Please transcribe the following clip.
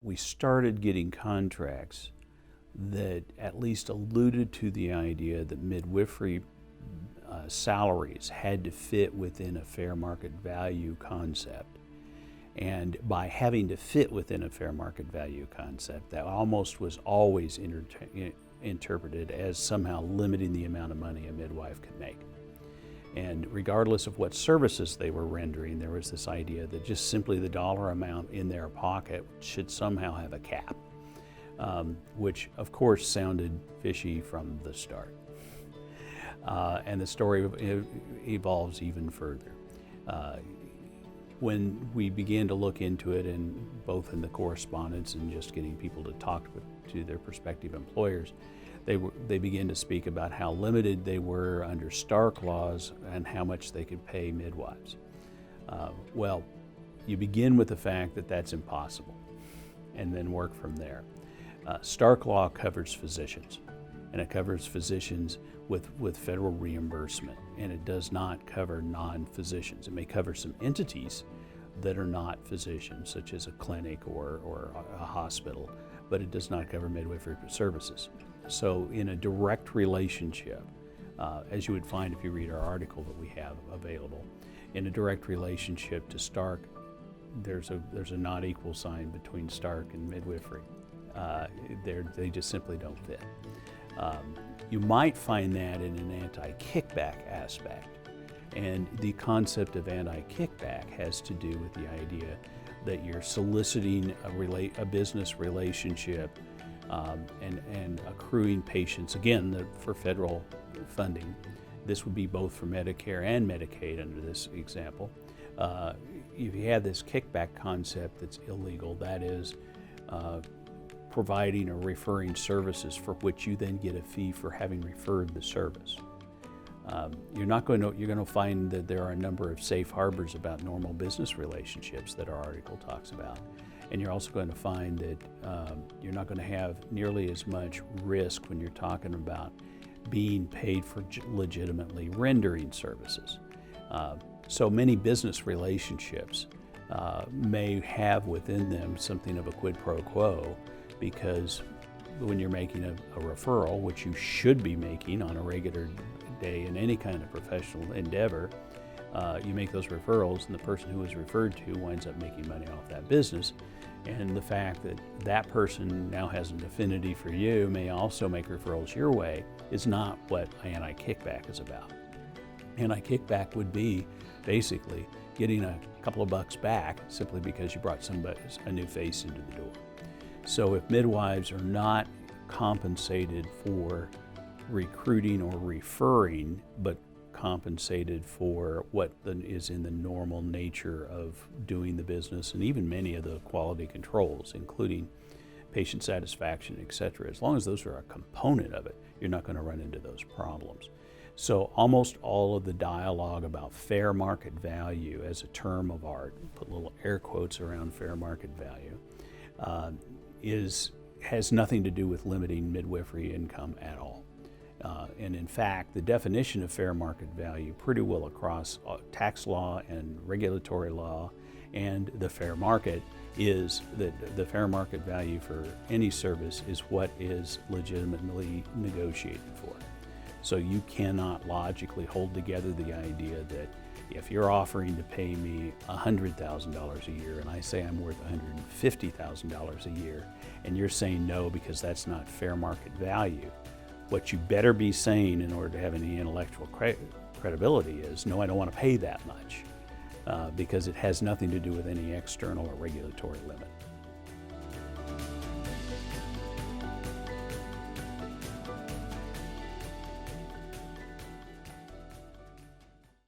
we started getting contracts that at least alluded to the idea that midwifery salaries had to fit within a fair market value concept. And by having to fit within a fair market value concept, that almost was always interpreted as somehow limiting the amount of money a midwife could make. And regardless of what services they were rendering, there was this idea that just simply the dollar amount in their pocket should somehow have a cap, which of course sounded fishy from the start. And the story evolves even further. When we began to look into it, and both in the correspondence and just getting people to talk to their prospective employers, they began to speak about how limited they were under Stark laws and how much they could pay midwives. Well, you begin with the fact that that's impossible, and then work from there. Stark law covers physicians, and it covers physicians with federal reimbursement, and it does not cover non-physicians. It may cover some entities that are not physicians, such as a clinic or a hospital, but it does not cover midwifery services. So in a direct relationship, as you would find if you read our article that we have available, in a direct relationship to Stark, there's a not equal sign between Stark and midwifery. They just simply don't fit. You might find that in an anti-kickback aspect, and the concept of anti-kickback has to do with the idea that you're soliciting a business relationship and accruing patients, again, for federal funding. This would be both for Medicare and Medicaid under this example. If you have this kickback concept that's illegal, that is providing or referring services for which you then get a fee for having referred the service. You're going to find that there are a number of safe harbors about normal business relationships that our article talks about. And you're also going to find that you're not going to have nearly as much risk when you're talking about being paid for legitimately rendering services. So many business relationships may have within them something of a quid pro quo, because when you're making a referral, which you should be making on a regular day in any kind of professional endeavor, you make those referrals, and the person who is referred to winds up making money off that business. And the fact that that person now has an affinity for you may also make referrals your way is not what anti-kickback is about. Anti-kickback would be basically getting a couple of bucks back simply because you brought a new face into the door. So if midwives are not compensated for recruiting or referring, but compensated for what is in the normal nature of doing the business, and even many of the quality controls, including patient satisfaction, etc. As long as those are a component of it, you're not going to run into those problems. So almost all of the dialogue about fair market value as a term of art, put little air quotes around fair market value, has nothing to do with limiting midwifery income at all. And in fact, the definition of fair market value pretty well across tax law and regulatory law and the fair market is that the fair market value for any service is what is legitimately negotiated for. So you cannot logically hold together the idea that if you're offering to pay me $100,000 a year and I say I'm worth $150,000 a year, and you're saying no because that's not fair market value, what you better be saying in order to have any intellectual credibility is, no, I don't want to pay that much, because it has nothing to do with any external or regulatory limit.